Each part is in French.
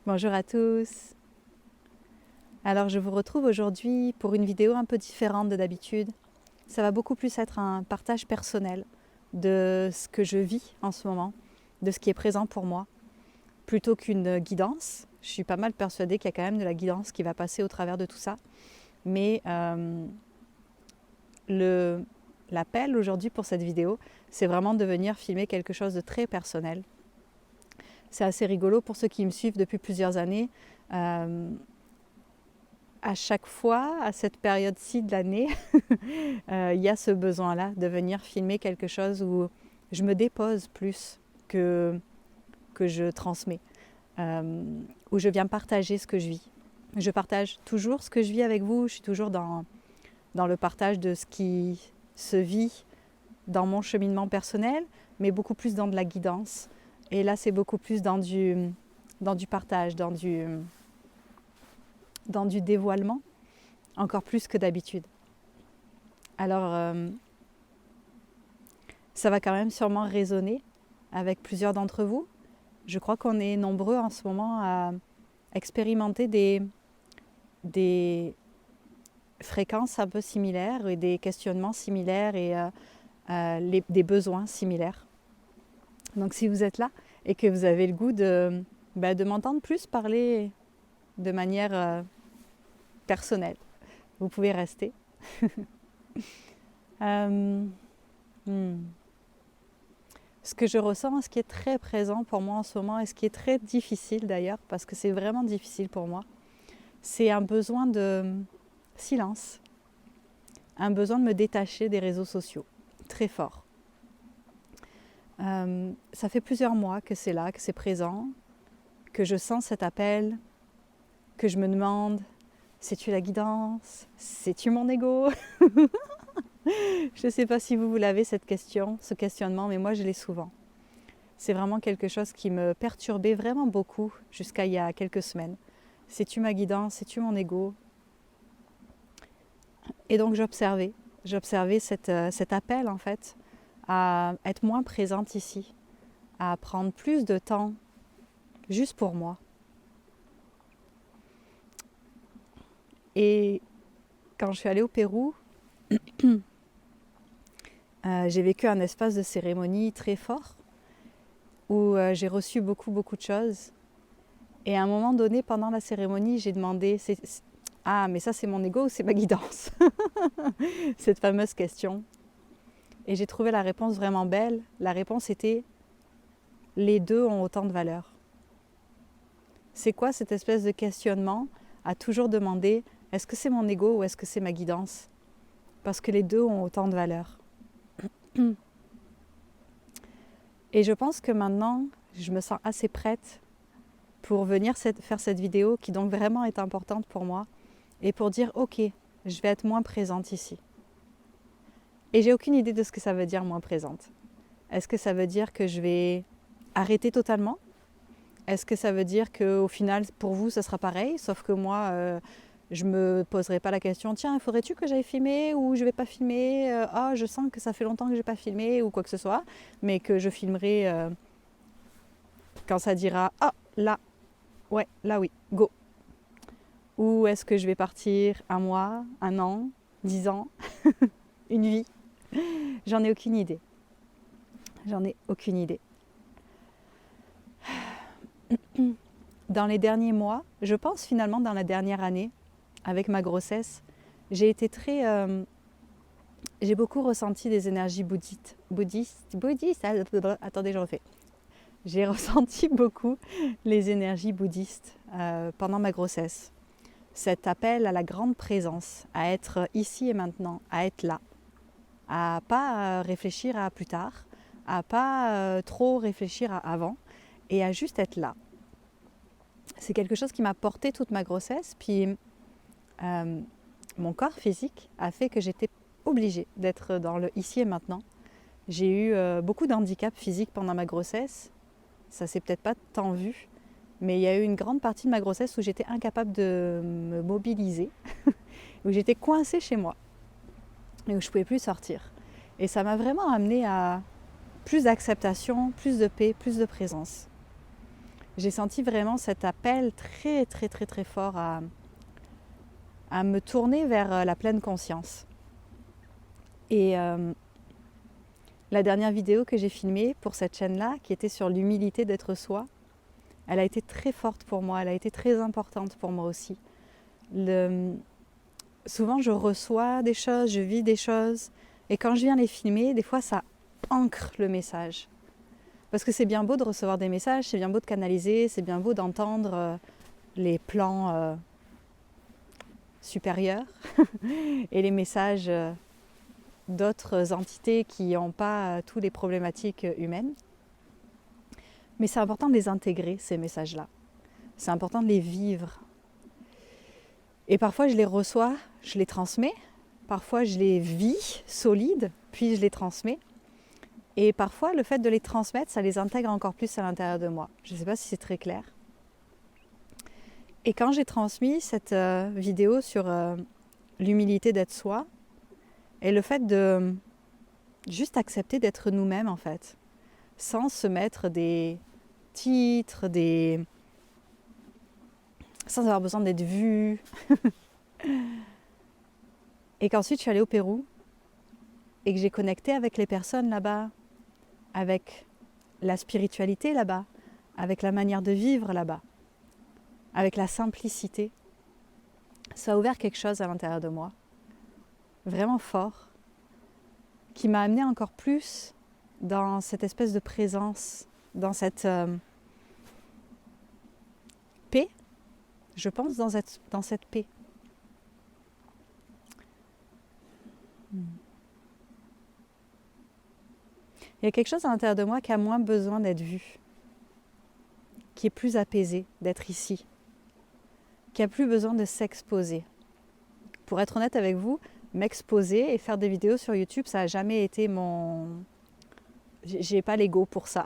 Bonjour à tous. Alors je vous retrouve aujourd'hui pour une vidéo un peu différente de d'habitude. Ça va beaucoup plus être un partage personnel de ce que je vis en ce moment, de ce qui est présent pour moi, plutôt qu'une guidance. Je suis pas mal persuadée qu'il y a quand même de la guidance qui va passer au travers de tout ça. Mais l'appel aujourd'hui pour cette vidéo, c'est vraiment de venir filmer quelque chose de très personnel. C'est assez rigolo pour ceux qui me suivent depuis plusieurs années. À chaque fois, à cette période-ci de l'année, il y a ce besoin-là de venir filmer quelque chose où je me dépose plus que je transmets, où je viens partager ce que je vis. Je partage toujours ce que je vis avec vous, je suis toujours dans le partage de ce qui se vit dans mon cheminement personnel, mais beaucoup plus dans de la guidance. Et là, c'est beaucoup plus dans du partage, dans du dévoilement, encore plus que d'habitude. Alors, ça va quand même sûrement résonner avec plusieurs d'entre vous. Je crois qu'on est nombreux en ce moment à expérimenter des fréquences un peu similaires et des questionnements similaires et des besoins similaires. Donc si vous êtes là et que vous avez le goût de m'entendre plus parler de manière personnelle, vous pouvez rester. Ce que je ressens, ce qui est très présent pour moi en ce moment et ce qui est très difficile d'ailleurs, parce que c'est vraiment difficile pour moi, c'est un besoin de silence, un besoin de me détacher des réseaux sociaux, très fort. Ça fait plusieurs mois que c'est là, que c'est présent, que je sens cet appel, que je me demande, c'est-tu la guidance? C'est-tu mon ego? Je ne sais pas si vous l'avez cette question, ce questionnement, mais moi je l'ai souvent. C'est vraiment quelque chose qui me perturbait vraiment beaucoup jusqu'à il y a quelques semaines. C'est-tu ma guidance? C'est-tu mon ego? Et donc j'observais cet appel en fait à être moins présente ici, à prendre plus de temps juste pour moi. Et quand je suis allée au Pérou, j'ai vécu un espace de cérémonie très fort où j'ai reçu beaucoup de choses. Et à un moment donné, pendant la cérémonie, j'ai demandé ah, mais ça c'est mon ego ou c'est ma guidance? Cette fameuse question. Et j'ai trouvé la réponse vraiment belle. La réponse était les deux ont autant de valeur. C'est quoi cette espèce de questionnement à toujours demander est-ce que c'est mon ego ou est-ce que c'est ma guidance? Parce que les deux ont autant de valeur. Et je pense que maintenant, je me sens assez prête pour venir faire cette vidéo qui donc vraiment est importante pour moi et pour dire ok, je vais être moins présente ici. Et j'ai aucune idée de ce que ça veut dire moins présente. Est-ce que ça veut dire que je vais arrêter totalement? Est-ce que ça veut dire qu'au final, pour vous, ça sera pareil, sauf que moi, je ne me poserai pas la question, tiens, faudrait-tu que j'aille filmer ou je ne vais pas filmer? Ah, je sens que ça fait longtemps que je n'ai pas filmé ou quoi que ce soit, mais que je filmerai quand ça dira, ah, là, ouais, là oui, go. Ou est-ce que je vais partir un mois, un an, 10 ans, une vie? J'en ai aucune idée. J'en ai aucune idée. Dans les derniers mois, je pense finalement dans la dernière année, avec ma grossesse, j'ai été j'ai beaucoup ressenti des énergies bouddhistes. Attendez, je refais. J'ai ressenti beaucoup les énergies bouddhistes pendant ma grossesse. Cet appel à la grande présence, à être ici et maintenant, à être là, à pas réfléchir à plus tard, à pas trop réfléchir à avant et à juste être là. C'est quelque chose qui m'a porté toute ma grossesse, puis mon corps physique a fait que j'étais obligée d'être dans le ici et maintenant. J'ai eu beaucoup d'handicaps physiques pendant ma grossesse, ça s'est peut-être pas tant vu, mais il y a eu une grande partie de ma grossesse où j'étais incapable de me mobiliser, où j'étais coincée chez moi et où je ne pouvais plus sortir. Et ça m'a vraiment amenée à plus d'acceptation, plus de paix, plus de présence. j'ai senti vraiment cet appel très très très très fort à me tourner vers la pleine conscience. Et la dernière vidéo que j'ai filmée pour cette chaîne-là, qui était sur l'humilité d'être soi, elle a été très forte pour moi, elle a été très importante pour moi aussi. Souvent je reçois des choses, je vis des choses, et quand je viens les filmer, des fois ça ancre le message. Parce que c'est bien beau de recevoir des messages, c'est bien beau de canaliser, c'est bien beau d'entendre les plans supérieurs et les messages d'autres entités qui n'ont pas toutes les problématiques humaines. Mais c'est important de les intégrer, ces messages-là. C'est important de les vivre. Et parfois, je les reçois, je les transmets. Parfois, je les vis solides, puis je les transmets. Et parfois, le fait de les transmettre, ça les intègre encore plus à l'intérieur de moi. Je ne sais pas si c'est très clair. Et quand j'ai transmis cette vidéo sur l'humilité d'être soi, et le fait de juste accepter d'être nous-mêmes, en fait, sans se mettre des titres, sans avoir besoin d'être vu. Et qu'ensuite, je suis allée au Pérou et que j'ai connecté avec les personnes là-bas, avec la spiritualité là-bas, avec la manière de vivre là-bas, avec la simplicité. Ça a ouvert quelque chose à l'intérieur de moi, vraiment fort, qui m'a amené encore plus dans cette espèce de présence, dans cette paix, je pense, dans cette paix. Il y a quelque chose à l'intérieur de moi qui a moins besoin d'être vu, qui est plus apaisé d'être ici, qui a plus besoin de s'exposer. Pour être honnête avec vous, m'exposer et faire des vidéos sur YouTube, ça n'a jamais été mon... J'ai pas l'ego pour ça.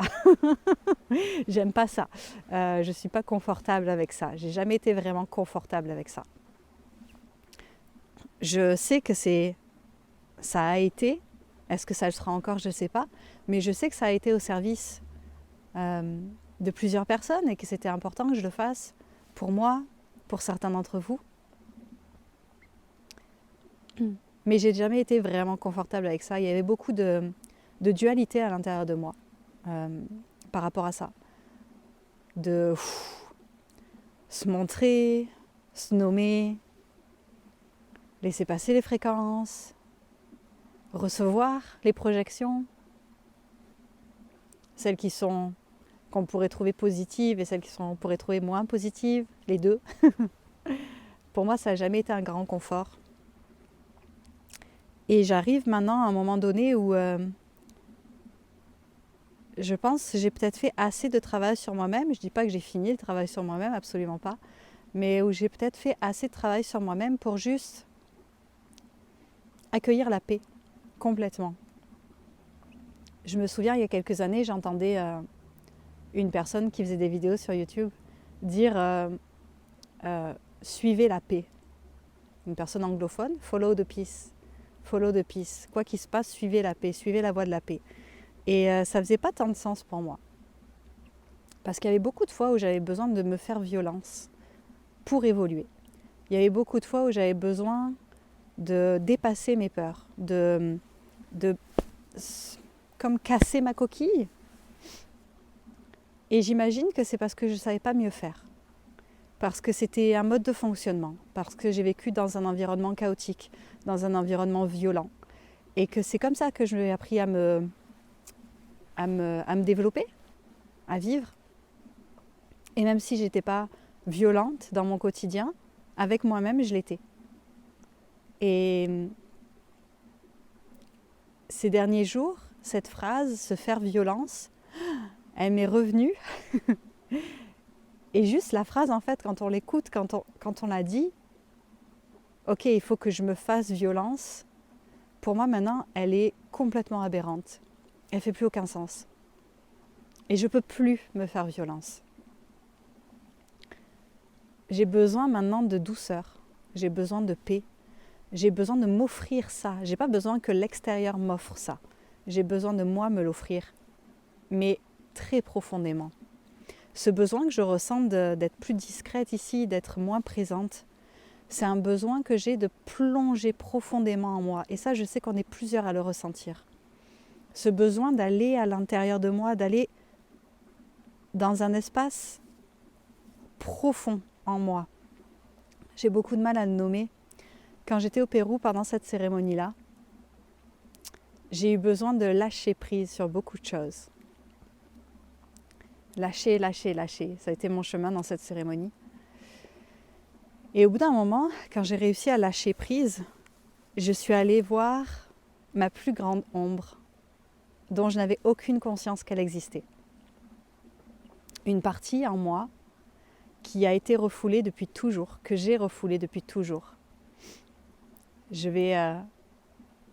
J'aime pas ça. Je suis pas confortable avec ça. J'ai jamais été vraiment confortable avec ça. Je sais que ça a été. Est-ce que ça le sera encore? Je ne sais pas. Mais je sais que ça a été au service de plusieurs personnes et que c'était important que je le fasse pour moi, pour certains d'entre vous. Mais j'ai jamais été vraiment confortable avec ça. Il y avait beaucoup de dualité à l'intérieur de moi par rapport à ça. De se montrer, se nommer, laisser passer les fréquences, recevoir les projections, celles qu'on pourrait trouver positives et celles qu'on pourrait trouver moins positives, les deux. Pour moi, ça n'a jamais été un grand confort. Et j'arrive maintenant à un moment donné où je pense que j'ai peut-être fait assez de travail sur moi-même. Je ne dis pas que j'ai fini le travail sur moi-même, absolument pas. Mais où j'ai peut-être fait assez de travail sur moi-même pour juste accueillir la paix complètement. Je me souviens, il y a quelques années, j'entendais une personne qui faisait des vidéos sur YouTube dire suivez la paix. Une personne anglophone, follow the peace. Follow the peace. Quoi qu'il se passe, suivez la paix, suivez la voie de la paix. Et ça faisait pas tant de sens pour moi. Parce qu'il y avait beaucoup de fois où j'avais besoin de me faire violence pour évoluer. Il y avait beaucoup de fois où j'avais besoin de dépasser mes peurs, de comme casser ma coquille. Et j'imagine que c'est parce que je ne savais pas mieux faire. Parce que c'était un mode de fonctionnement, parce que j'ai vécu dans un environnement chaotique, dans un environnement violent. Et que c'est comme ça que j'ai appris à me développer, à vivre. Et même si je n'étais pas violente dans mon quotidien, avec moi-même, je l'étais. Et ces derniers jours, cette phrase, se faire violence, elle m'est revenue. Et juste la phrase, en fait, quand on l'écoute, quand on la dit, ok, il faut que je me fasse violence, pour moi maintenant, elle est complètement aberrante. Elle ne fait plus aucun sens. Et je ne peux plus me faire violence. J'ai besoin maintenant de douceur. J'ai besoin de paix. J'ai besoin de m'offrir ça. Je n'ai pas besoin que l'extérieur m'offre ça. J'ai besoin de moi me l'offrir. Mais très profondément. Ce besoin que je ressens d'être plus discrète ici, d'être moins présente, c'est un besoin que j'ai de plonger profondément en moi. Et ça, je sais qu'on est plusieurs à le ressentir. Ce besoin d'aller à l'intérieur de moi, d'aller dans un espace profond en moi. J'ai beaucoup de mal à le nommer. Quand j'étais au Pérou pendant cette cérémonie-là, j'ai eu besoin de lâcher prise sur beaucoup de choses. Lâcher, lâcher, lâcher. Ça a été mon chemin dans cette cérémonie. Et au bout d'un moment, quand j'ai réussi à lâcher prise, je suis allée voir ma plus grande ombre, dont je n'avais aucune conscience qu'elle existait. Une partie en moi qui a été refoulée depuis toujours, que j'ai refoulée depuis toujours. Je vais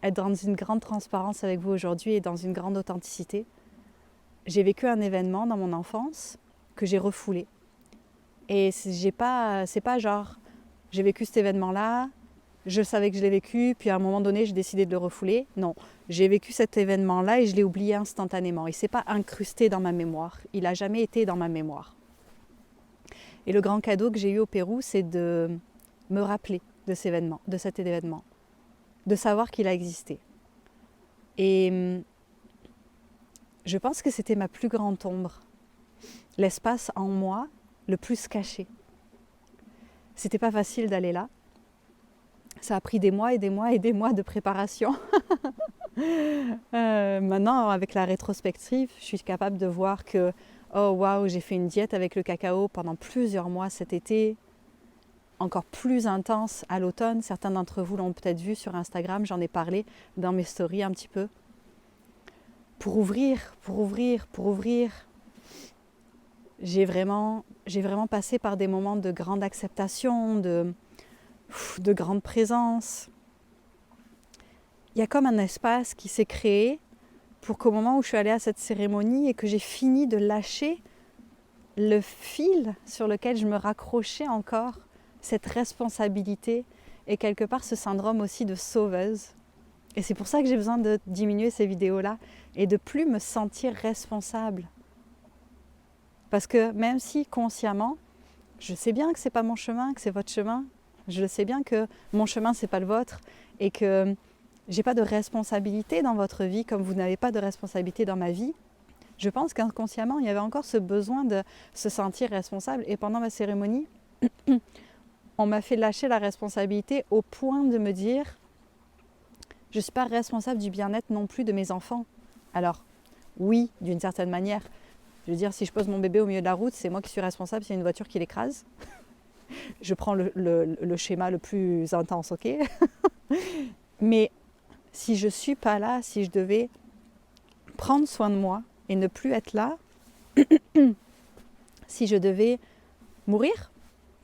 être dans une grande transparence avec vous aujourd'hui et dans une grande authenticité. J'ai vécu un événement dans mon enfance que j'ai refoulé. Et c'est pas genre, j'ai vécu cet événement-là, je savais que je l'ai vécu, puis à un moment donné, j'ai décidé de le refouler. Non, j'ai vécu cet événement-là et je l'ai oublié instantanément. Il ne s'est pas incrusté dans ma mémoire. Il n'a jamais été dans ma mémoire. Et le grand cadeau que j'ai eu au Pérou, c'est de me rappeler de cet événement, de savoir qu'il a existé. Et je pense que c'était ma plus grande ombre, l'espace en moi le plus caché. C'était pas facile d'aller là. Ça a pris des mois et des mois et des mois de préparation. Maintenant, avec la rétrospective, je suis capable de voir que oh waouh, j'ai fait une diète avec le cacao pendant plusieurs mois cet été, encore plus intense à l'automne. Certains d'entre vous l'ont peut-être vu sur Instagram, j'en ai parlé dans mes stories un petit peu. Pour ouvrir. J'ai vraiment passé par des moments de grande acceptation, de grande présence. Il y a comme un espace qui s'est créé pour qu'au moment où je suis allée à cette cérémonie et que j'ai fini de lâcher le fil sur lequel je me raccrochais encore, cette responsabilité et quelque part ce syndrome aussi de sauveuse. Et c'est pour ça que j'ai besoin de diminuer ces vidéos-là et de plus me sentir responsable. Parce que même si consciemment, je sais bien que c'est pas mon chemin, que c'est votre chemin, je le sais bien que mon chemin c'est pas le vôtre et que j'ai pas de responsabilité dans votre vie comme vous n'avez pas de responsabilité dans ma vie. Je pense qu'inconsciemment, il y avait encore ce besoin de se sentir responsable. Et pendant ma cérémonie, on m'a fait lâcher la responsabilité au point de me dire je ne suis pas responsable du bien-être non plus de mes enfants. Alors, oui, d'une certaine manière. Je veux dire, si je pose mon bébé au milieu de la route, c'est moi qui suis responsable s'il y a une voiture qui l'écrase. Je prends le schéma le plus intense, ok? Mais si je ne suis pas là, si je devais prendre soin de moi et ne plus être là, si je devais mourir,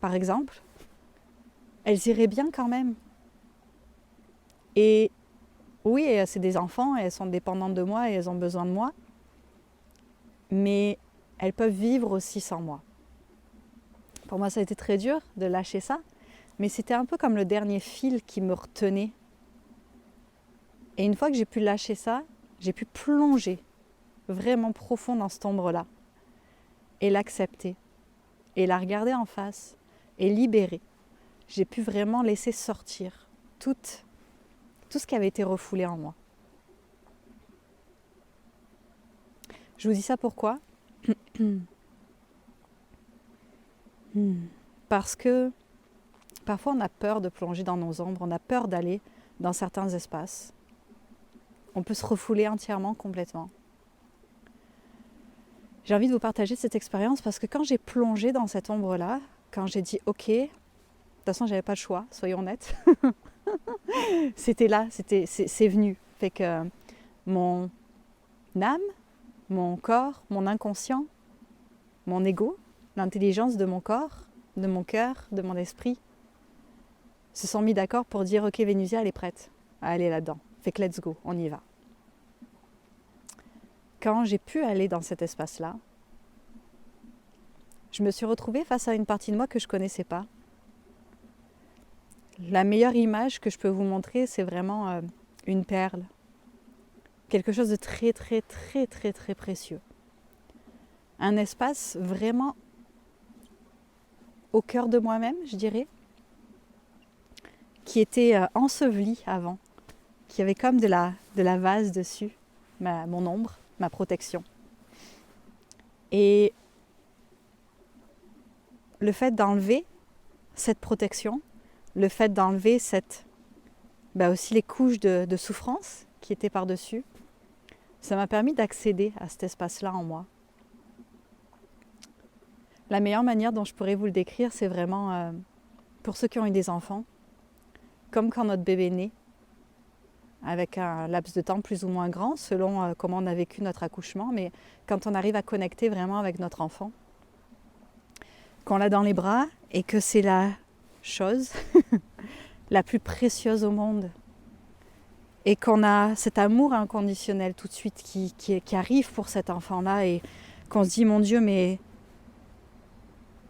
par exemple, elles iraient bien quand même. Et oui, c'est des enfants, elles sont dépendantes de moi et elles ont besoin de moi, mais elles peuvent vivre aussi sans moi. Pour moi, ça a été très dur de lâcher ça, mais c'était un peu comme le dernier fil qui me retenait. Et une fois que j'ai pu lâcher ça, j'ai pu plonger vraiment profond dans cette ombre-là et l'accepter et la regarder en face et libérer. J'ai pu vraiment laisser sortir tout ce qui avait été refoulé en moi. Je vous dis ça pourquoi ? Parce que parfois on a peur de plonger dans nos ombres, on a peur d'aller dans certains espaces. On peut se refouler entièrement, complètement. J'ai envie de vous partager cette expérience parce que quand j'ai plongé dans cette ombre-là, quand j'ai dit ok, de toute façon j'avais pas le choix, soyons honnêtes, c'était là, c'est venu. Fait que mon âme, mon corps, mon inconscient, mon ego, l'intelligence de mon corps, de mon cœur, de mon esprit, se sont mis d'accord pour dire ok, Vénusia, elle est prête à aller là-dedans. Fait que let's go, on y va. Quand j'ai pu aller dans cet espace-là, je me suis retrouvée face à une partie de moi que je ne connaissais pas. La meilleure image que je peux vous montrer, c'est vraiment une perle. Quelque chose de très, très, très, très, très précieux. un espace vraiment au cœur de moi-même, je dirais, qui était enseveli avant, qui avait comme de la vase dessus, mon ombre, ma protection. Et le fait d'enlever cette protection, le fait d'enlever aussi les couches de souffrance qui étaient par-dessus, ça m'a permis d'accéder à cet espace-là en moi. La meilleure manière dont je pourrais vous le décrire, c'est vraiment, pour ceux qui ont eu des enfants, comme quand notre bébé naît, avec un laps de temps plus ou moins grand, selon comment on a vécu notre accouchement, mais quand on arrive à connecter vraiment avec notre enfant, qu'on l'a dans les bras et que c'est la chose la plus précieuse au monde, et qu'on a cet amour inconditionnel tout de suite qui arrive pour cet enfant-là, et qu'on se dit, mon Dieu, mais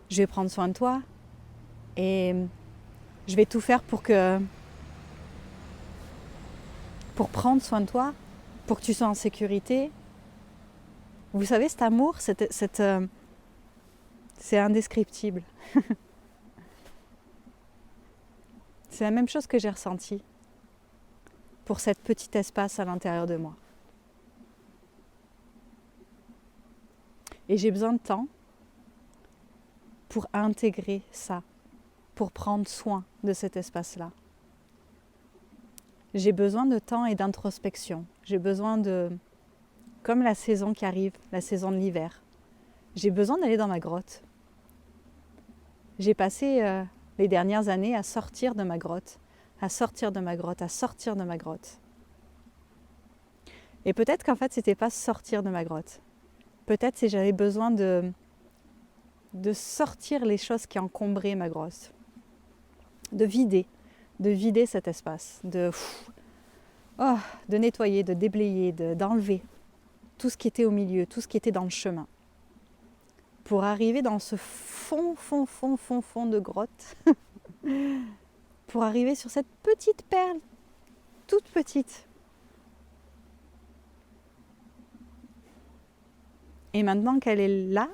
je vais prendre soin de toi, et je vais tout faire pour prendre soin de toi, pour que tu sois en sécurité. Vous savez, cet amour, c'est indescriptible. C'est la même chose que j'ai ressenti pour cet petit espace à l'intérieur de moi. Et j'ai besoin de temps pour intégrer ça, pour prendre soin de cet espace-là. J'ai besoin de temps et d'introspection. J'ai besoin comme la saison qui arrive, la saison de l'hiver, j'ai besoin d'aller dans ma grotte. J'ai passé les dernières années à sortir de ma grotte, à sortir de ma grotte, à sortir de ma grotte. Et peut-être qu'en fait, c'était pas sortir de ma grotte. Peut-être que j'avais besoin de sortir les choses qui encombraient ma grotte. De vider cet espace, de nettoyer, de déblayer, d'enlever tout ce qui était au milieu, tout ce qui était dans le chemin. Pour arriver dans ce fond de grotte, pour arriver sur cette petite perle, toute petite. Et maintenant qu'elle est là,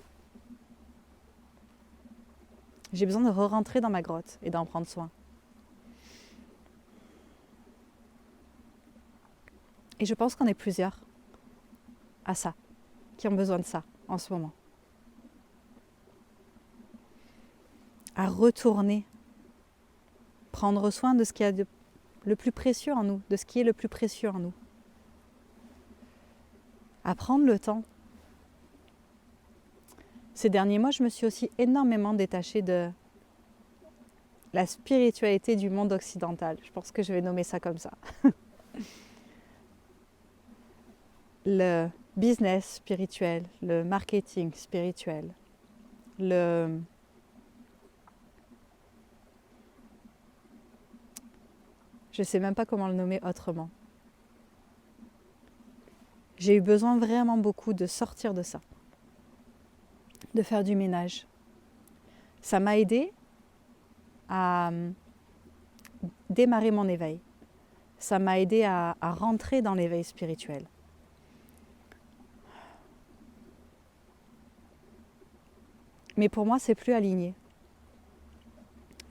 j'ai besoin de re-rentrer dans ma grotte et d'en prendre soin. Et je pense qu'on est plusieurs à ça, qui ont besoin de ça en ce moment. À retourner, prendre soin de ce qu'il y a de le plus précieux en nous, de ce qui est le plus précieux en nous. À prendre le temps. Ces derniers mois, je me suis aussi énormément détachée de la spiritualité du monde occidental. Je pense que je vais nommer ça comme ça. Le business spirituel, le marketing spirituel, je ne sais même pas comment le nommer autrement. J'ai eu besoin vraiment beaucoup de sortir de ça, de faire du ménage. Ça m'a aidé à démarrer mon éveil. Ça m'a aidé à rentrer dans l'éveil spirituel. Mais pour moi, c'est plus aligné.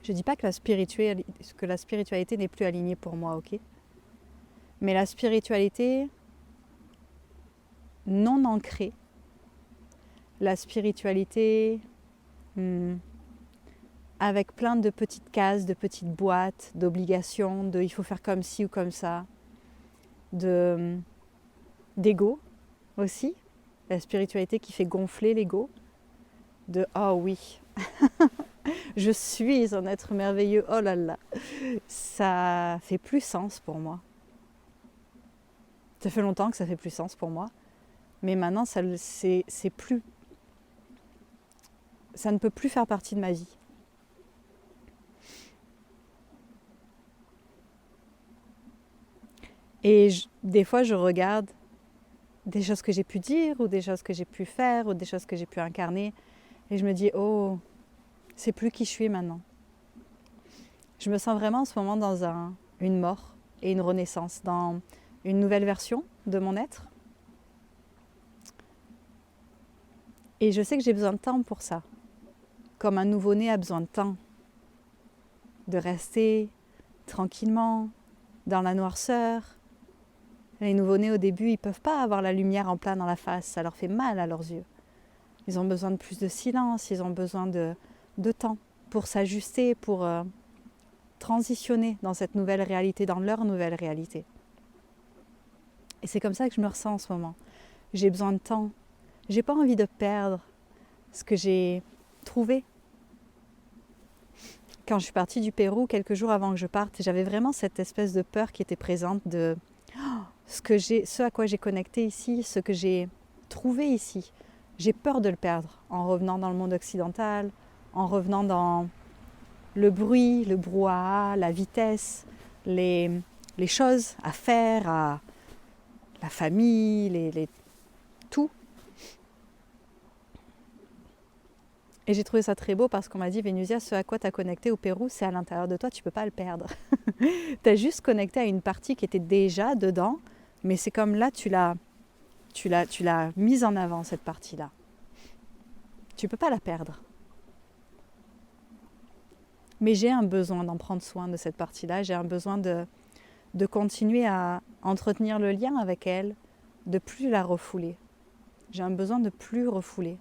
Je ne dis pas que la spiritualité n'est plus alignée pour moi, ok ? Mais la spiritualité non ancrée, la spiritualité avec plein de petites cases, de petites boîtes, d'obligations, il faut faire comme ci ou comme ça, d'ego aussi, la spiritualité qui fait gonfler l'ego, de « oh oui, je suis un être merveilleux, oh là là », ça fait plus sens pour moi. Ça fait longtemps que ça fait plus sens pour moi, mais maintenant ça ne peut plus faire partie de ma vie. Et des fois je regarde des choses que j'ai pu dire, ou des choses que j'ai pu faire, ou des choses que j'ai pu incarner, et je me dis, oh, c'est plus qui je suis maintenant. Je me sens vraiment en ce moment dans une mort et une renaissance, dans une nouvelle version de mon être. Et je sais que j'ai besoin de temps pour ça. Comme un nouveau-né a besoin de temps. De rester tranquillement, dans la noirceur. Les nouveau-nés au début, ils ne peuvent pas avoir la lumière en plein dans la face, ça leur fait mal à leurs yeux. Ils ont besoin de plus de silence, ils ont besoin de temps pour s'ajuster, pour transitionner dans cette nouvelle réalité, dans leur nouvelle réalité. Et c'est comme ça que je me ressens en ce moment. J'ai besoin de temps. J'ai pas envie de perdre ce que j'ai trouvé. Quand je suis partie du Pérou, quelques jours avant que je parte, j'avais vraiment cette espèce de peur qui était présente de ce à quoi j'ai connecté ici, ce que j'ai trouvé ici. J'ai peur de le perdre en revenant dans le monde occidental, en revenant dans le bruit, le brouhaha, la vitesse, les choses à faire, la famille, tout. Et j'ai trouvé ça très beau parce qu'on m'a dit, Vénusia, ce à quoi tu as connecté au Pérou, c'est à l'intérieur de toi, tu ne peux pas le perdre. Tu as juste connecté à une partie qui était déjà dedans, mais c'est comme là, tu l'as mise en avant, cette partie-là. Tu ne peux pas la perdre. Mais j'ai un besoin d'en prendre soin de cette partie-là, j'ai un besoin de continuer à entretenir le lien avec elle, de plus la refouler. J'ai un besoin de plus refouler.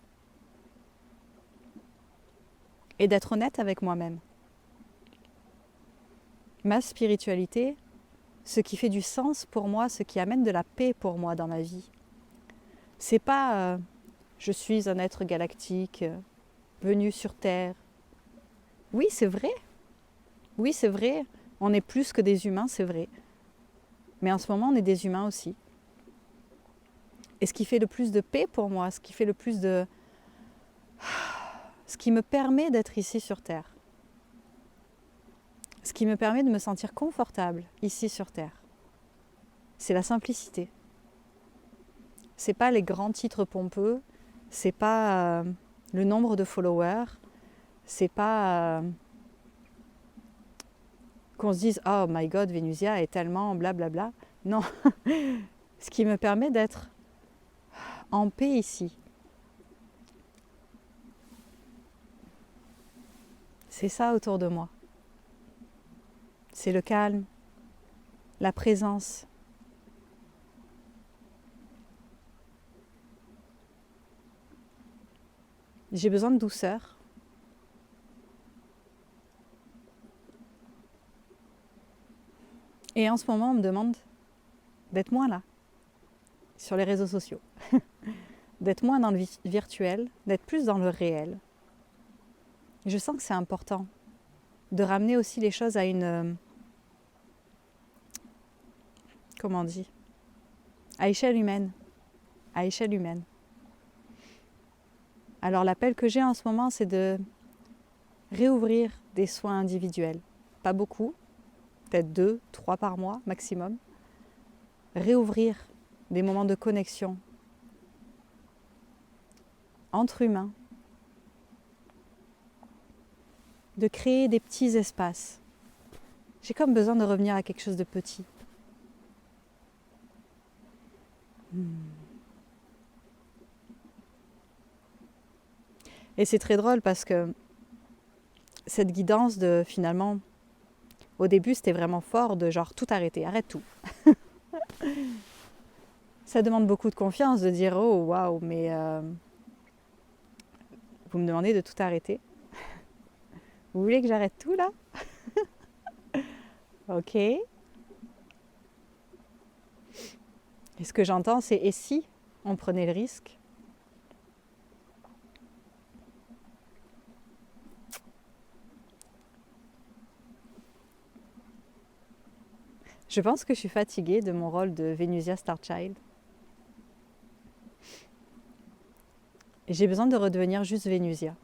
Et d'être honnête avec moi-même. Ma spiritualité, ce qui fait du sens pour moi, ce qui amène de la paix pour moi dans ma vie, c'est pas je suis un être galactique venu sur Terre. Oui, c'est vrai. Oui, c'est vrai. On est plus que des humains, c'est vrai. Mais en ce moment, on est des humains aussi. Et ce qui fait le plus de paix pour moi, ce qui fait le plus de... ce qui me permet d'être ici sur Terre, ce qui me permet de me sentir confortable ici sur Terre, c'est la simplicité. C'est pas les grands titres pompeux, c'est pas le nombre de followers, c'est pas qu'on se dise « Oh my God, Vénusia est tellement blablabla ». Non, ce qui me permet d'être en paix ici. C'est ça autour de moi. C'est le calme, la présence. J'ai besoin de douceur. Et en ce moment, on me demande d'être moins là, sur les réseaux sociaux. D'être moins dans le virtuel, d'être plus dans le réel. Je sens que c'est important de ramener aussi les choses à une... comment on dit ? À échelle humaine. À échelle humaine. Alors l'appel que j'ai en ce moment, c'est de réouvrir des soins individuels. Pas beaucoup, peut-être 2, 3 par mois maximum. Réouvrir des moments de connexion entre humains. De créer des petits espaces. J'ai comme besoin de revenir à quelque chose de petit. Et c'est très drôle parce que cette guidance de finalement, au début c'était vraiment fort de genre tout arrêter, arrête tout. Ça demande beaucoup de confiance de dire oh waouh, mais vous me demandez de tout arrêter. Vous voulez que j'arrête tout là? Ok. Et ce que j'entends c'est et si on prenait le risque? Je pense que je suis fatiguée de mon rôle de Vénusia Starchild. Et j'ai besoin de redevenir juste Vénusia.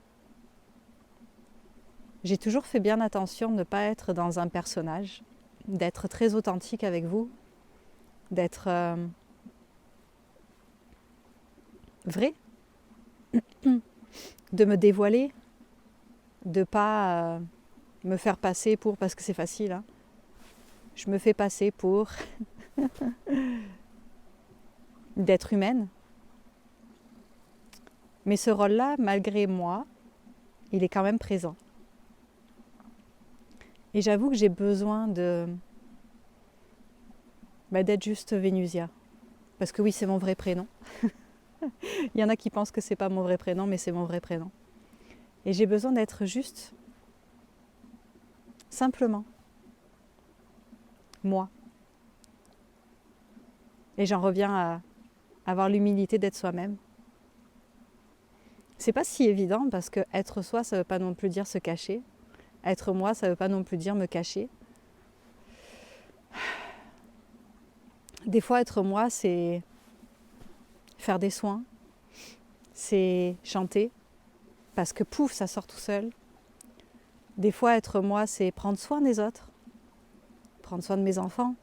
J'ai toujours fait bien attention de ne pas être dans un personnage, d'être très authentique avec vous, d'être vrai, de me dévoiler, de ne pas me faire passer pour, parce que c'est facile, hein. Je me fais passer pour d'être humaine. Mais ce rôle-là, malgré moi, il est quand même présent. Et j'avoue que j'ai besoin d'être juste Vénusia. Parce que oui, c'est mon vrai prénom. Il y en a qui pensent que c'est pas mon vrai prénom, mais c'est mon vrai prénom. Et j'ai besoin d'être juste, simplement, moi. Et j'en reviens à avoir l'humilité d'être soi-même. C'est pas si évident parce que être soi, ça veut pas non plus dire se cacher. Être moi, ça veut pas non plus dire me cacher. Des fois, être moi, c'est faire des soins, c'est chanter, parce que pouf, ça sort tout seul. Des fois, être moi, c'est prendre soin des autres, prendre soin de mes enfants.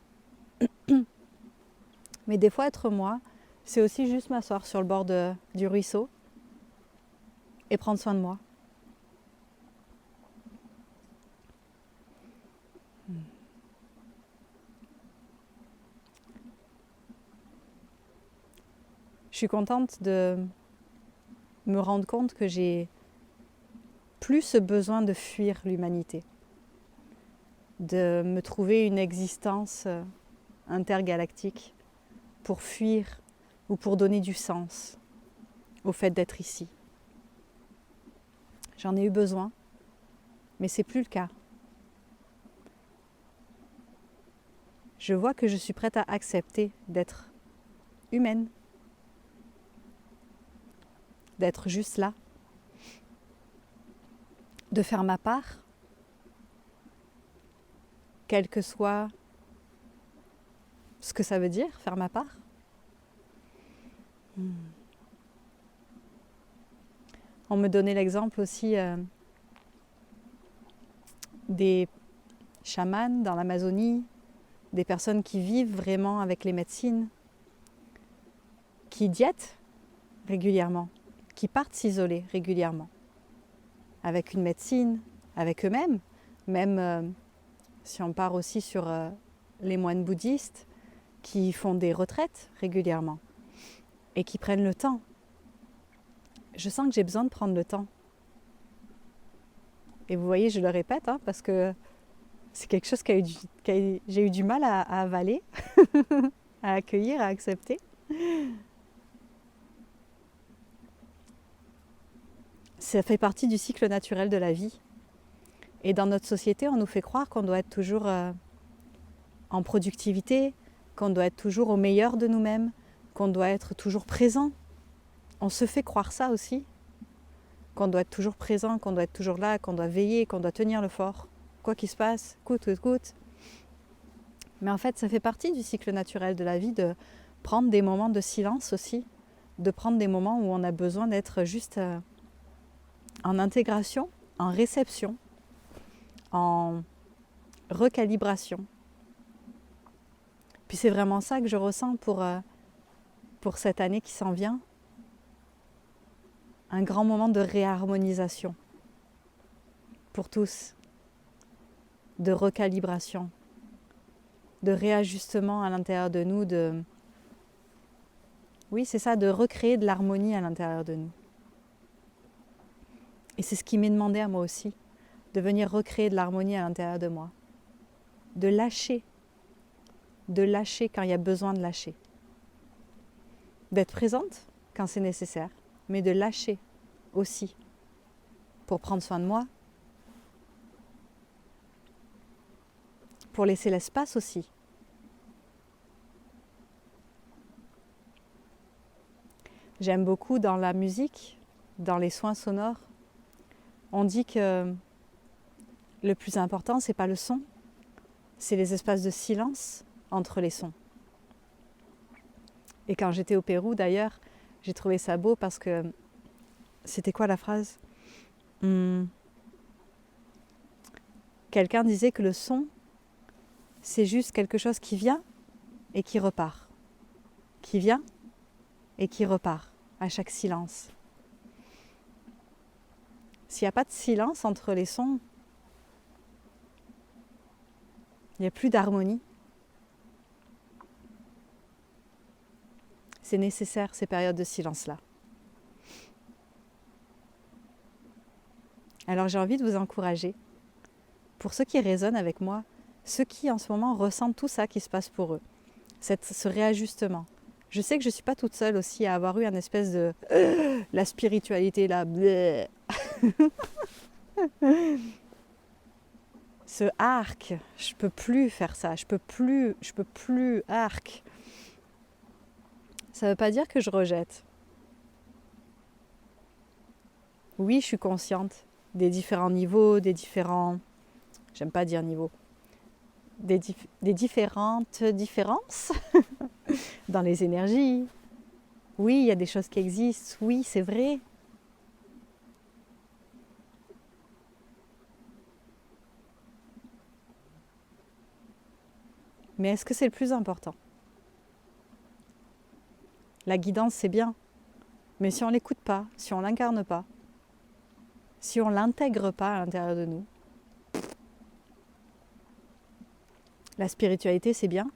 Mais des fois, être moi, c'est aussi juste m'asseoir sur le bord du ruisseau et prendre soin de moi. Je suis contente de me rendre compte que j'ai plus ce besoin de fuir l'humanité, de me trouver une existence intergalactique pour fuir ou pour donner du sens au fait d'être ici. J'en ai eu besoin, mais c'est plus le cas. Je vois que je suis prête à accepter d'être humaine, d'être juste là, de faire ma part, quel que soit ce que ça veut dire, faire ma part. On me donnait l'exemple aussi des chamans dans l'Amazonie, des personnes qui vivent vraiment avec les médecines, qui diètent régulièrement, qui partent s'isoler régulièrement, avec une médecine, avec eux-mêmes, même si on part aussi sur les moines bouddhistes qui font des retraites régulièrement et qui prennent le temps. Je sens que j'ai besoin de prendre le temps. Et vous voyez, je le répète, parce que c'est quelque chose que j'ai eu du mal à avaler, à accueillir, à accepter. Ça fait partie du cycle naturel de la vie. Et dans notre société, on nous fait croire qu'on doit être toujours en productivité, qu'on doit être toujours au meilleur de nous-mêmes, qu'on doit être toujours présent. On se fait croire ça aussi, qu'on doit être toujours présent, qu'on doit être toujours là, qu'on doit veiller, qu'on doit tenir le fort, quoi qu'il se passe, coûte. Mais en fait, ça fait partie du cycle naturel de la vie de prendre des moments de silence aussi, de prendre des moments où on a besoin d'être juste en intégration, en réception, en recalibration. Puis c'est vraiment ça que je ressens pour cette année qui s'en vient. Un grand moment de réharmonisation pour tous, de recalibration, de réajustement à l'intérieur de nous, oui, c'est ça, de recréer de l'harmonie à l'intérieur de nous. Et c'est ce qui m'est demandé à moi aussi, de venir recréer de l'harmonie à l'intérieur de moi, de lâcher quand il y a besoin de lâcher, d'être présente quand c'est nécessaire, mais de lâcher aussi pour prendre soin de moi, pour laisser l'espace aussi. J'aime beaucoup dans la musique, dans les soins sonores, on dit que le plus important, c'est pas le son, c'est les espaces de silence entre les sons. Et quand j'étais au Pérou d'ailleurs, j'ai trouvé ça beau parce que c'était quoi la phrase ? Quelqu'un disait que le son, c'est juste quelque chose qui vient et qui repart. Qui vient et qui repart à chaque silence. S'il n'y a pas de silence entre les sons, il n'y a plus d'harmonie. C'est nécessaire ces périodes de silence-là. Alors j'ai envie de vous encourager, pour ceux qui résonnent avec moi, ceux qui en ce moment ressentent tout ça qui se passe pour eux, ce réajustement. Je sais que je ne suis pas toute seule aussi à avoir eu un espèce de la spiritualité là, bleh. Ce arc, je peux plus faire ça, je peux plus arc. Ça ne veut pas dire que je rejette. Oui, je suis consciente des différents niveaux, j'aime pas dire niveaux, des différentes différences dans les énergies. Oui, il y a des choses qui existent, oui, c'est vrai. Mais est-ce que c'est le plus important ? La guidance, c'est bien. Mais si on ne l'écoute pas, si on ne l'incarne pas, si on ne l'intègre pas à l'intérieur de nous, la spiritualité, c'est bien.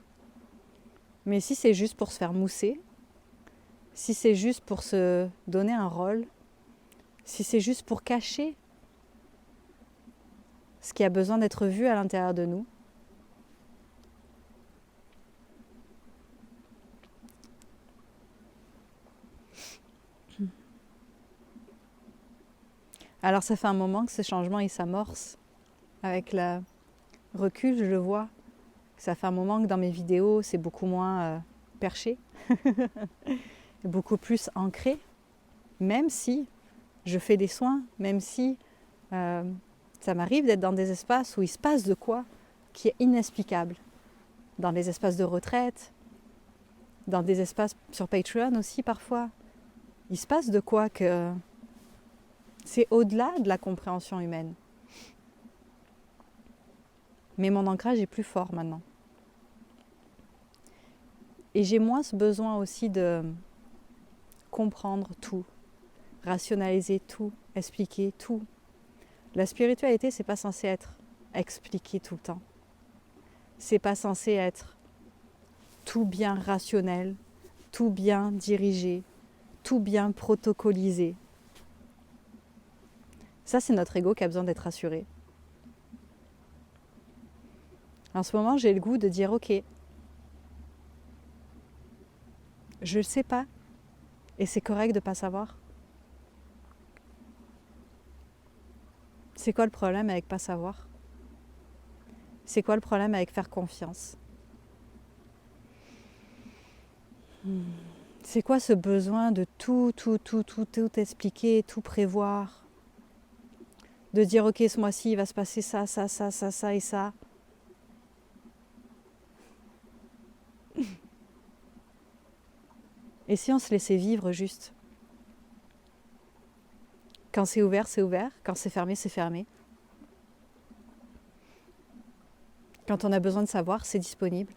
Mais si c'est juste pour se faire mousser, si c'est juste pour se donner un rôle, si c'est juste pour cacher ce qui a besoin d'être vu à l'intérieur de nous, alors ça fait un moment que ce changement il s'amorce. Avec le recul, je le vois. Ça fait un moment que dans mes vidéos, c'est beaucoup moins perché, beaucoup plus ancré, même si je fais des soins, même si ça m'arrive d'être dans des espaces où il se passe de quoi qui est inexplicable. Dans les espaces de retraite, dans des espaces sur Patreon aussi parfois. Il se passe de quoi que c'est au-delà de la compréhension humaine. Mais mon ancrage est plus fort maintenant. Et j'ai moins ce besoin aussi de comprendre tout, rationaliser tout, expliquer tout. La spiritualité, c'est pas censé être expliqué tout le temps. C'est pas censé être tout bien rationnel, tout bien dirigé, tout bien protocolisé. Ça, c'est notre ego qui a besoin d'être rassuré. En ce moment, j'ai le goût de dire ok, je ne sais pas, et c'est correct de ne pas savoir. C'est quoi le problème avec pas savoir ? C'est quoi le problème avec faire confiance ? C'est quoi ce besoin de tout expliquer, tout prévoir ? De dire ok, ce mois-ci, il va se passer ça et ça. Et si on se laissait vivre juste ? Quand c'est ouvert, c'est ouvert. Quand c'est fermé, c'est fermé. Quand on a besoin de savoir, c'est disponible.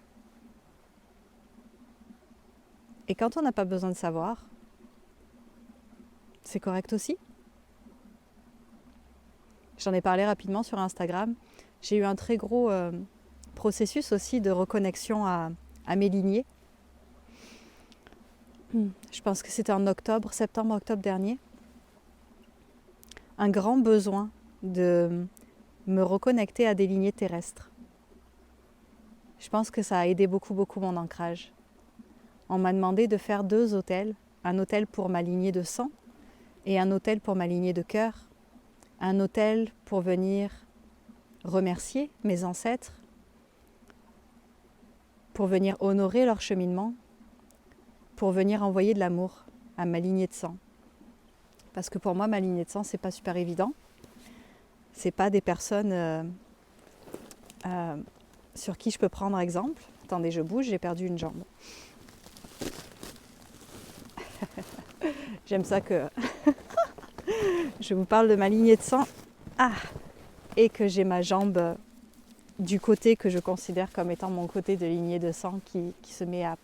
Et quand on n'a pas besoin de savoir, c'est correct aussi. J'en ai parlé rapidement sur Instagram. J'ai eu un très gros processus aussi de reconnexion à mes lignées. Je pense que c'était en septembre-octobre dernier. Un grand besoin de me reconnecter à des lignées terrestres. Je pense que ça a aidé beaucoup mon ancrage. On m'a demandé de faire 2 autels, un autel pour ma lignée de sang et un autel pour ma lignée de cœur, un autel pour venir remercier mes ancêtres, pour venir honorer leur cheminement, pour venir envoyer de l'amour à ma lignée de sang. Parce que pour moi, ma lignée de sang, c'est pas super évident. C'est pas des personnes sur qui je peux prendre exemple. Attendez, je bouge, j'ai perdu une jambe. J'aime ça que je vous parle de ma lignée de sang et que j'ai ma jambe du côté que je considère comme étant mon côté de lignée de sang qui se met à...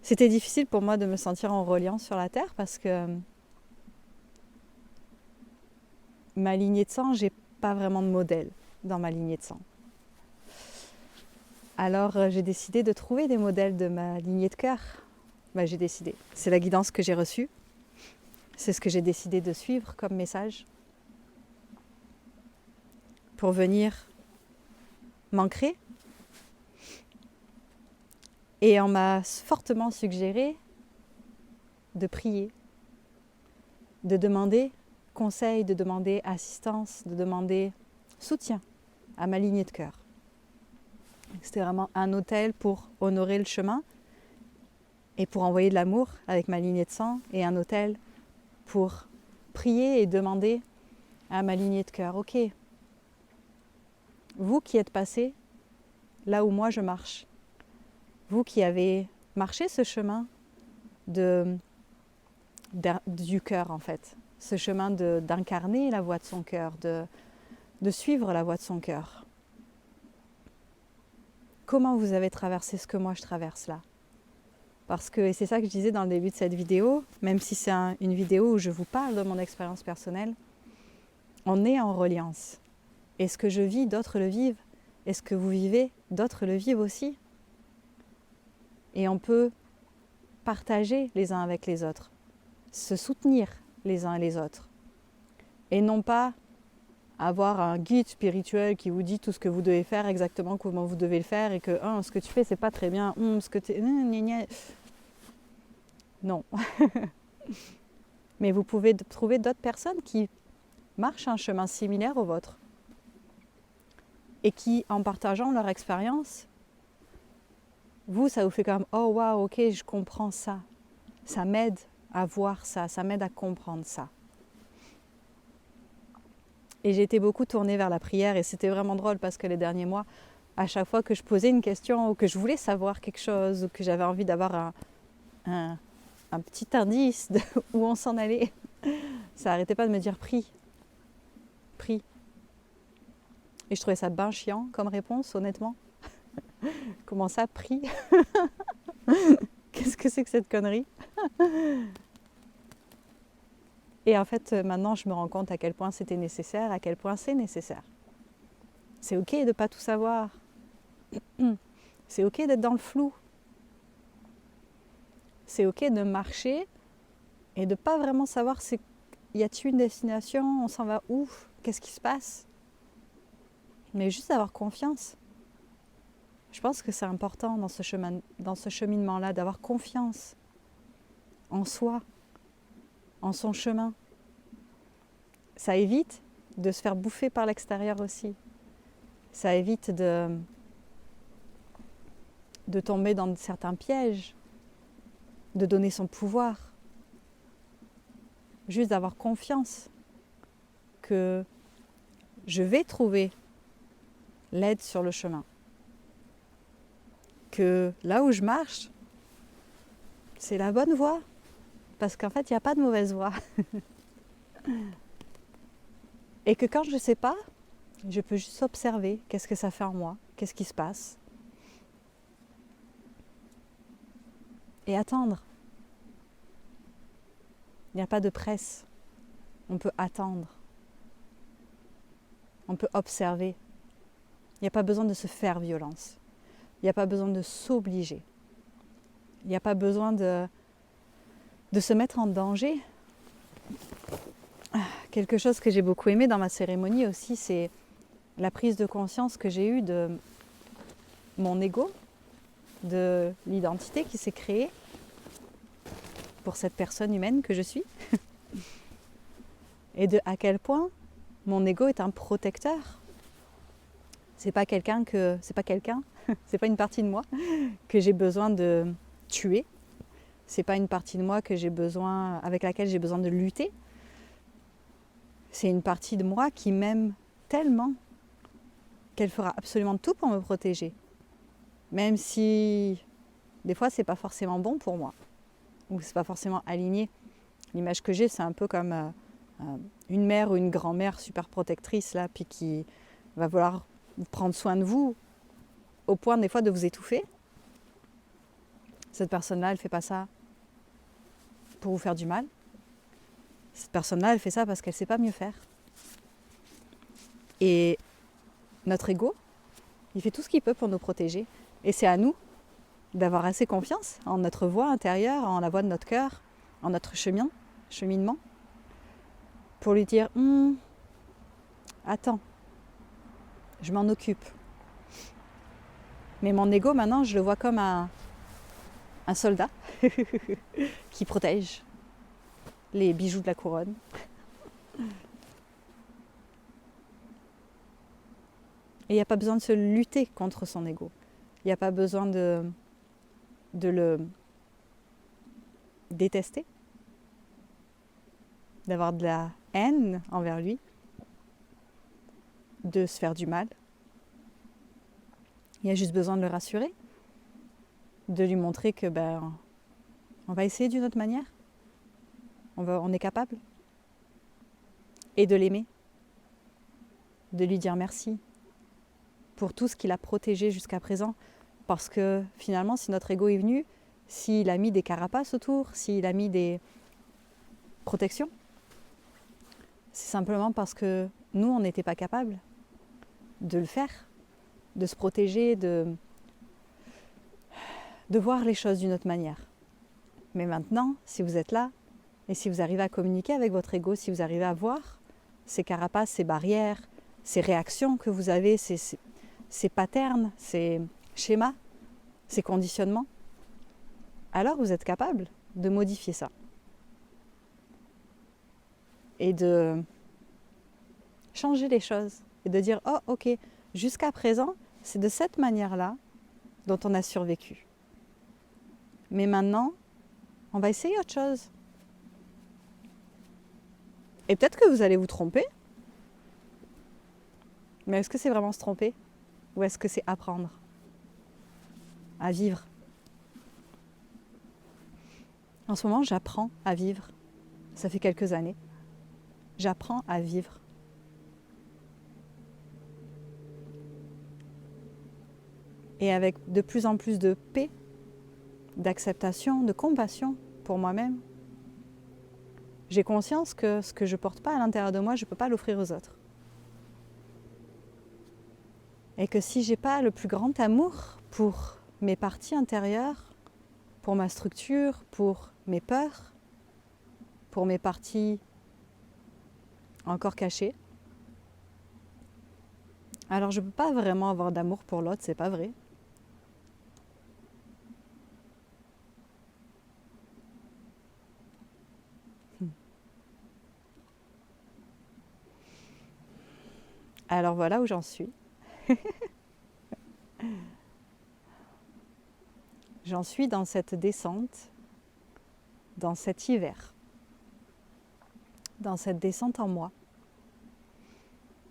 C'était difficile pour moi de me sentir en reliance sur la Terre parce que ma lignée de sang, j'ai pas vraiment de modèle dans ma lignée de sang. Alors j'ai décidé de trouver des modèles de ma lignée de cœur. j'ai décidé. C'est la guidance que j'ai reçue. C'est ce que j'ai décidé de suivre comme message pour venir m'ancrer. Et on m'a fortement suggéré de prier, de demander conseil, de demander assistance, de demander soutien à ma lignée de cœur. C'était vraiment un autel pour honorer le chemin et pour envoyer de l'amour avec ma lignée de sang, et un autel pour prier et demander à ma lignée de cœur, ok, vous qui êtes passé là où moi je marche, vous qui avez marché ce chemin du cœur en fait, ce chemin d'incarner la voix de son cœur, de suivre la voix de son cœur. Comment vous avez traversé ce que moi je traverse là? Parce que, et c'est ça que je disais dans le début de cette vidéo, même si c'est une vidéo où je vous parle de mon expérience personnelle, on est en reliance. Et ce que je vis, d'autres le vivent. Et ce que vous vivez, d'autres le vivent aussi. Et on peut partager les uns avec les autres, se soutenir les uns et les autres. Et non pas avoir un guide spirituel qui vous dit tout ce que vous devez faire, exactement comment vous devez le faire, et que ce que tu fais c'est pas très bien, ce que tu non. Mais vous pouvez trouver d'autres personnes qui marchent un chemin similaire au vôtre et qui, en partageant leur expérience, vous, ça vous fait comme oh waouh, ok, je comprends ça. Ça m'aide à voir ça, ça m'aide à comprendre ça. Et j'ai été beaucoup tournée vers la prière, et c'était vraiment drôle parce que les derniers mois, à chaque fois que je posais une question ou que je voulais savoir quelque chose ou que j'avais envie d'avoir un petit indice de où on s'en allait, ça n'arrêtait pas de me dire prie, prie. Et je trouvais ça ben chiant comme réponse, honnêtement. Comment ça, prie? Qu'est-ce que c'est que cette connerie? Et en fait, maintenant, je me rends compte à quel point c'était nécessaire, à quel point c'est nécessaire. C'est ok de ne pas tout savoir. C'est ok d'être dans le flou. C'est ok de marcher et de ne pas vraiment savoir y a-t-il une destination, on s'en va où, qu'est-ce qui se passe. Mais juste d'avoir confiance. Je pense que c'est important dans ce cheminement-là, d'avoir confiance en soi, en son chemin. Ça évite de se faire bouffer par l'extérieur aussi. Ça évite de tomber dans certains pièges, de donner son pouvoir. Juste d'avoir confiance que je vais trouver l'aide sur le chemin. Que là où je marche, c'est la bonne voie. Parce qu'en fait, il n'y a pas de mauvaise voie. Et que quand je ne sais pas, je peux juste observer qu'est-ce que ça fait en moi, qu'est-ce qui se passe. Et attendre. Il n'y a pas de presse. On peut attendre. On peut observer. Il n'y a pas besoin de se faire violence. Il n'y a pas besoin de s'obliger. Il n'y a pas besoin de se mettre en danger. Quelque chose que j'ai beaucoup aimé dans ma cérémonie aussi, c'est la prise de conscience que j'ai eue de mon ego, de l'identité qui s'est créée pour cette personne humaine que je suis, et de à quel point mon ego est un protecteur. C'est pas une partie de moi que j'ai besoin de tuer. C'est pas une partie de moi avec laquelle j'ai besoin de lutter. C'est une partie de moi qui m'aime tellement qu'elle fera absolument tout pour me protéger. Même si des fois c'est pas forcément bon pour moi, ou c'est pas forcément aligné. L'image que j'ai, c'est un peu comme une mère ou une grand-mère super protectrice là, puis qui va vouloir prendre soin de vous au point des fois de vous étouffer. Cette personne-là, elle fait pas ça pour vous faire du mal. Cette personne-là, elle fait ça parce qu'elle ne sait pas mieux faire. Et notre ego, il fait tout ce qu'il peut pour nous protéger. Et c'est à nous d'avoir assez confiance en notre voix intérieure, en la voix de notre cœur, en notre cheminement, pour lui dire attends, je m'en occupe. Mais mon ego, maintenant, je le vois comme un soldat qui protège les bijoux de la couronne. Et il n'y a pas besoin de se lutter contre son ego. Il n'y a pas besoin de le détester, d'avoir de la haine envers lui, de se faire du mal. Il y a juste besoin de le rassurer, de lui montrer que on va essayer d'une autre manière. On est capable. Et de l'aimer. De lui dire merci pour tout ce qu'il a protégé jusqu'à présent. Parce que finalement, si notre ego est venu, s'il a mis des carapaces autour, s'il a mis des protections, c'est simplement parce que nous, on n'était pas capables de le faire, de se protéger, de voir les choses d'une autre manière. Mais maintenant, si vous êtes là, et si vous arrivez à communiquer avec votre ego, si vous arrivez à voir ces carapaces, ces barrières, ces réactions que vous avez, ces patterns, ces schémas, ces conditionnements, alors vous êtes capable de modifier ça. Et de changer les choses. Et de dire, oh ok, jusqu'à présent, c'est de cette manière-là dont on a survécu. Mais maintenant, on va essayer autre chose. Et peut-être que vous allez vous tromper. Mais est-ce que c'est vraiment se tromper? Ou est-ce que c'est apprendre à vivre? En ce moment, j'apprends à vivre. Ça fait quelques années. J'apprends à vivre. Et avec de plus en plus de paix, d'acceptation, de compassion pour moi-même, j'ai conscience que ce que je ne porte pas à l'intérieur de moi, je ne peux pas l'offrir aux autres. Et que si je n'ai pas le plus grand amour pour mes parties intérieures, pour ma structure, pour mes peurs, pour mes parties encore cachées, alors je ne peux pas vraiment avoir d'amour pour l'autre, c'est pas vrai. Alors voilà où j'en suis. J'en suis dans cette descente, dans cet hiver, dans cette descente en moi,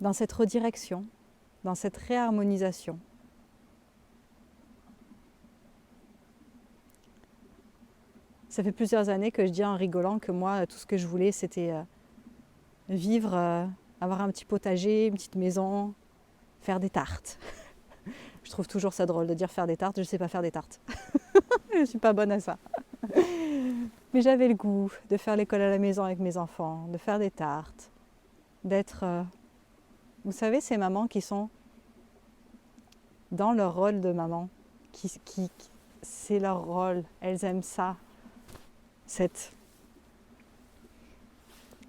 dans cette redirection, dans cette réharmonisation. Ça fait plusieurs années que je dis en rigolant que moi, tout ce que je voulais, c'était vivre, avoir un petit potager, une petite maison, faire des tartes. Je trouve toujours ça drôle de dire faire des tartes, je ne sais pas faire des tartes. Je ne suis pas bonne à ça. Mais j'avais le goût de faire l'école à la maison avec mes enfants, de faire des tartes, d'être... Vous savez, ces mamans qui sont dans leur rôle de maman, c'est leur rôle, elles aiment ça.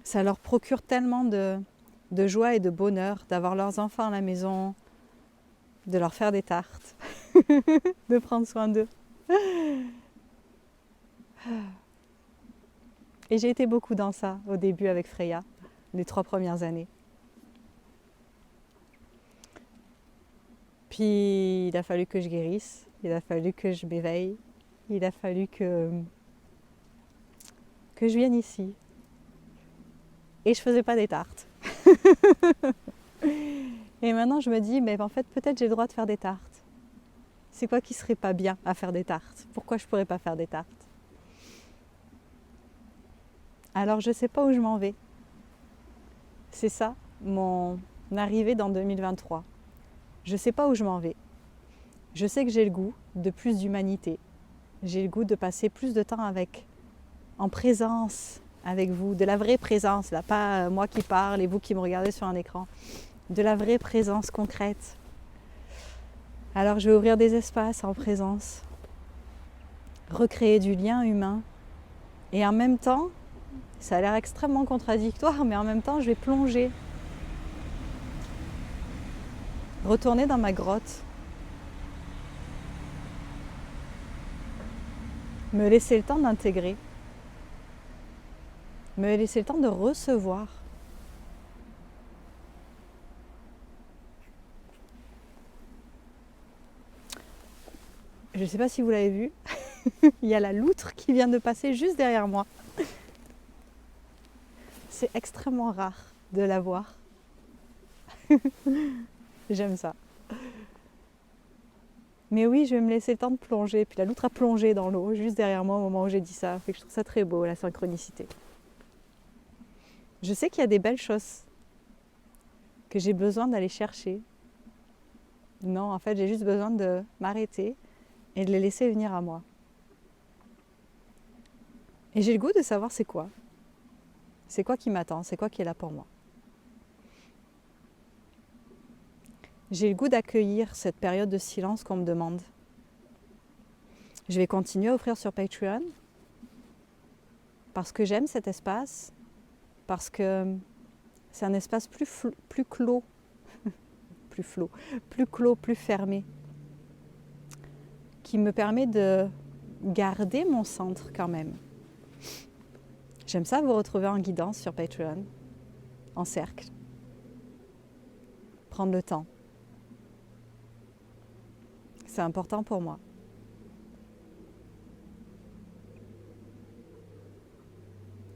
Ça leur procure tellement de joie et de bonheur d'avoir leurs enfants à la maison, de leur faire des tartes, de prendre soin d'eux. Et j'ai été beaucoup dans ça au début avec Freya, les 3 premières années. Puis il a fallu que je guérisse, il a fallu que je m'éveille, il a fallu que je vienne ici. Et je faisais pas des tartes. Et maintenant je me dis, mais en fait peut-être j'ai le droit de faire des tartes. C'est quoi qui serait pas bien à faire des tartes? Pourquoi je pourrais pas faire des tartes? Alors je sais pas où je m'en vais. C'est ça, mon arrivée dans 2023. Je sais pas où je m'en vais. Je sais que j'ai le goût de plus d'humanité. J'ai le goût de passer plus de temps en présence avec vous, de la vraie présence, là, pas moi qui parle et vous qui me regardez sur un écran, de la vraie présence concrète. Alors je vais ouvrir des espaces en présence recréer du lien humain. Et en même temps, ça a l'air extrêmement contradictoire, mais en même temps, je vais plonger, retourner dans ma grotte, me laisser le temps d'intégrer, me laisser le temps de recevoir. Je ne sais pas si vous l'avez vu, il y a la loutre qui vient de passer juste derrière moi. C'est extrêmement rare de la voir. J'aime ça. Mais oui, je vais me laisser le temps de plonger. Puis la loutre a plongé dans l'eau juste derrière moi au moment où j'ai dit ça. Fait que je trouve ça très beau, la synchronicité. Je sais qu'il y a des belles choses que j'ai besoin d'aller chercher. Non, en fait, j'ai juste besoin de m'arrêter et de les laisser venir à moi. Et j'ai le goût de savoir c'est quoi. C'est quoi qui m'attend, c'est quoi qui est là pour moi. J'ai le goût d'accueillir cette période de silence qu'on me demande. Je vais continuer à offrir sur Patreon parce que j'aime cet espace, parce que c'est un espace plus clos, plus clos, plus fermé, qui me permet de garder mon centre quand même. J'aime ça vous retrouver en guidance sur Patreon, en cercle. Prendre le temps. C'est important pour moi.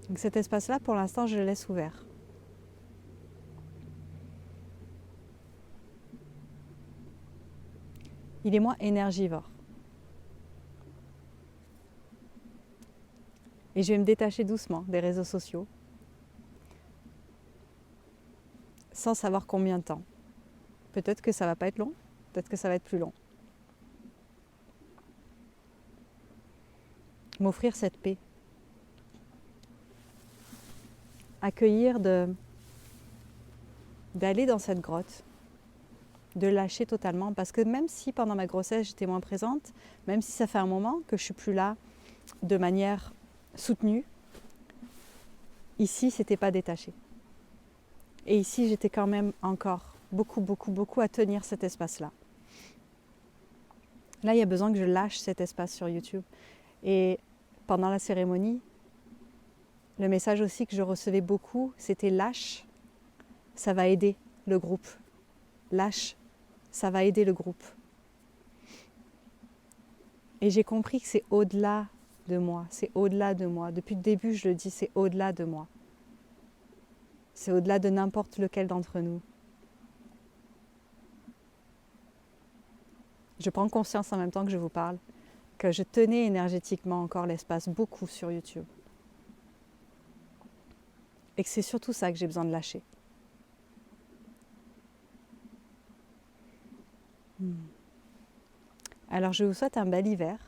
Donc cet espace-là, pour l'instant, je le laisse ouvert. Il est moins énergivore. Et je vais me détacher doucement des réseaux sociaux, sans savoir combien de temps. Peut-être que ça va pas être long, peut-être que ça va être plus long. M'offrir cette paix. Accueillir d'aller dans cette grotte, de lâcher totalement. Parce que même si pendant ma grossesse j'étais moins présente, même si ça fait un moment que je suis plus là de manière soutenue, ici c'était pas détaché. Et ici j'étais quand même encore beaucoup à tenir cet espace-là. Là il y a besoin que je lâche cet espace sur YouTube. Et pendant la cérémonie, le message aussi que je recevais beaucoup, c'était lâche, ça va aider le groupe. Lâche, ça va aider le groupe. Et j'ai compris que c'est au-delà de moi, c'est au-delà de moi. Depuis le début, je le dis, c'est au-delà de moi. C'est au-delà de n'importe lequel d'entre nous. Je prends conscience en même temps que je vous parle que je tenais énergétiquement encore l'espace beaucoup sur YouTube. Et que c'est surtout ça que j'ai besoin de lâcher. Alors je vous souhaite un bel hiver.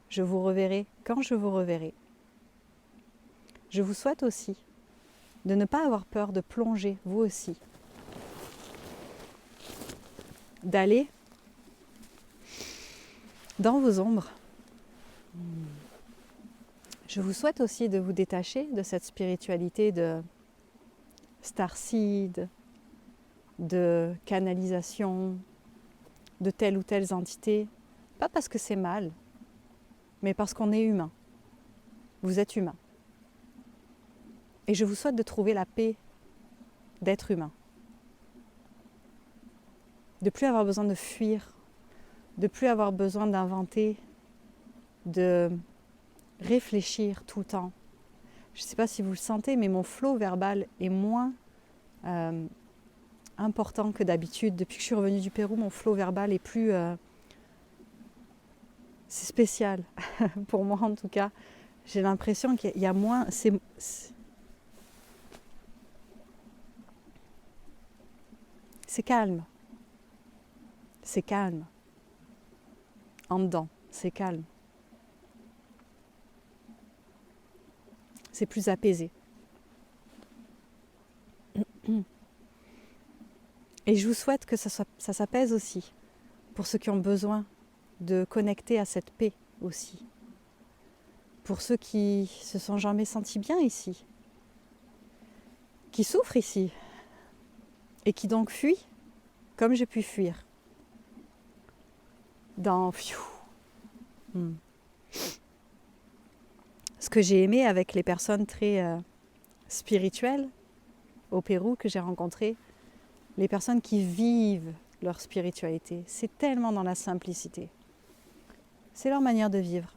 Je vous reverrai quand je vous reverrai. Je vous souhaite aussi de ne pas avoir peur de plonger, vous aussi. D'aller dans vos ombres. Je vous souhaite aussi de vous détacher de cette spiritualité de starseed, de canalisation, de telle ou telle entité. Pas parce que c'est mal, mais parce qu'on est humain. Vous êtes humain. Et je vous souhaite de trouver la paix d'être humain. De plus avoir besoin de fuir, de plus avoir besoin d'inventer, de réfléchir tout le temps. Je ne sais pas si vous le sentez, mais mon flow verbal est moins important que d'habitude. Depuis que je suis revenue du Pérou, mon flow verbal est plus... c'est spécial, pour moi en tout cas. J'ai l'impression qu'il y a moins... C'est calme. C'est calme. En dedans, c'est calme. C'est plus apaisé. Et je vous souhaite que ça s'apaise aussi pour ceux qui ont besoin de connecter à cette paix aussi. pour ceux qui se sont jamais sentis bien ici, qui souffrent ici et qui donc fuient comme j'ai pu fuir dans ce que j'ai aimé avec les personnes très spirituelles au Pérou que j'ai rencontrées, les personnes qui vivent leur spiritualité, c'est tellement dans la simplicité. C'est leur manière de vivre.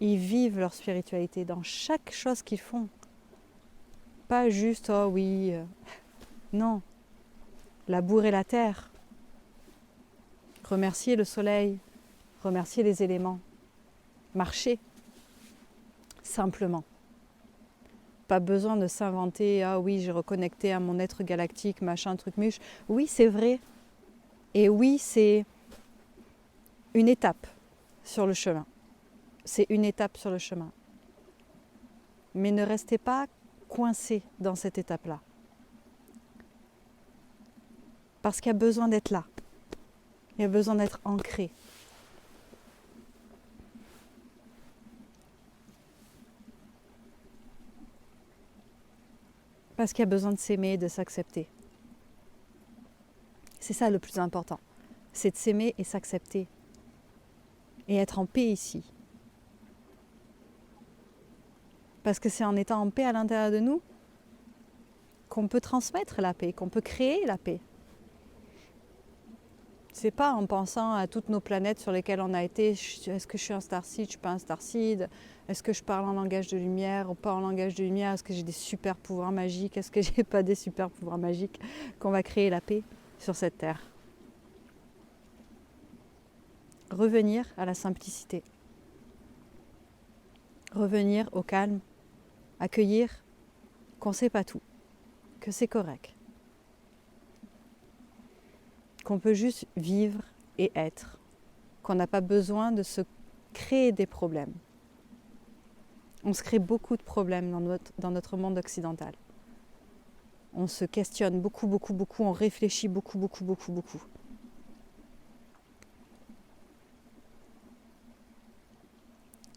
Ils vivent leur spiritualité dans chaque chose qu'ils font. Pas juste, oh oui, non. Labourer la terre, remercier le soleil, remercier les éléments, marcher, simplement. Pas besoin de s'inventer, ah oui, j'ai reconnecté à mon être galactique, machin, truc muche. Oui, c'est vrai. Et oui, c'est une étape sur le chemin. C'est une étape sur le chemin. Mais ne restez pas coincé dans cette étape-là. Parce qu'il y a besoin d'être là. Il y a besoin d'être ancré. Parce qu'il y a besoin de s'aimer et de s'accepter. C'est ça le plus important. C'est de s'aimer et s'accepter. Et être en paix ici. Parce que c'est en étant en paix à l'intérieur de nous qu'on peut transmettre la paix, qu'on peut créer la paix. C'est pas en pensant à toutes nos planètes sur lesquelles on a été, est-ce que je suis un starseed, je suis pas un starseed, est-ce que je parle en langage de lumière ou pas en langage de lumière, est-ce que j'ai des super pouvoirs magiques, est-ce que j'ai pas des super pouvoirs magiques, qu'on va créer la paix sur cette terre. Revenir à la simplicité. Revenir au calme, accueillir qu'on ne sait pas tout, que c'est correct. Qu'on peut juste vivre et être, qu'on n'a pas besoin de se créer des problèmes. On se crée beaucoup de problèmes dans notre monde occidental. On se questionne beaucoup, on réfléchit beaucoup.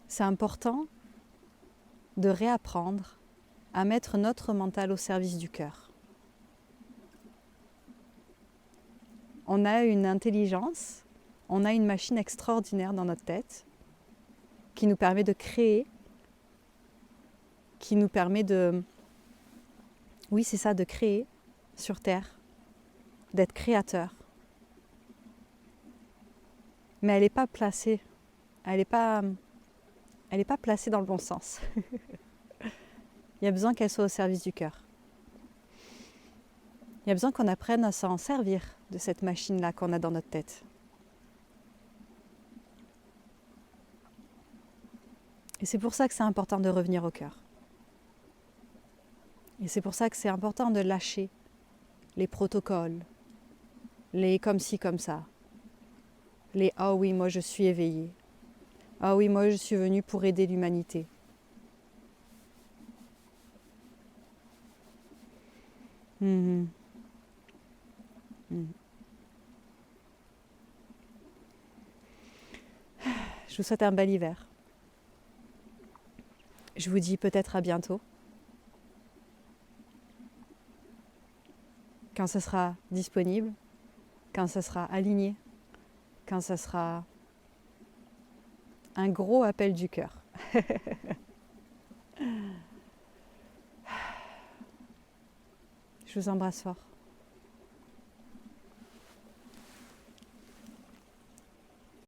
C'est important de réapprendre à mettre notre mental au service du cœur. On a une intelligence, on a une machine extraordinaire dans notre tête qui nous permet de créer, qui nous permet de... Oui, c'est ça, de créer sur Terre, d'être créateur. Mais elle n'est pas placée, elle n'est pas placée dans le bon sens. Il y a besoin qu'elle soit au service du cœur. Il y a besoin qu'on apprenne à s'en servir de cette machine-là qu'on a dans notre tête. Et c'est pour ça que c'est important de revenir au cœur. Et c'est pour ça que c'est important de lâcher les protocoles, les comme ci, comme ça, les « ah oui, moi je suis éveillée »,« ah oui, moi je suis venue pour aider l'humanité ». Je vous souhaite un bel hiver. Je vous dis peut-être à bientôt. Quand ce sera disponible, quand ce sera aligné, quand ce sera un gros appel du cœur. Je vous embrasse fort.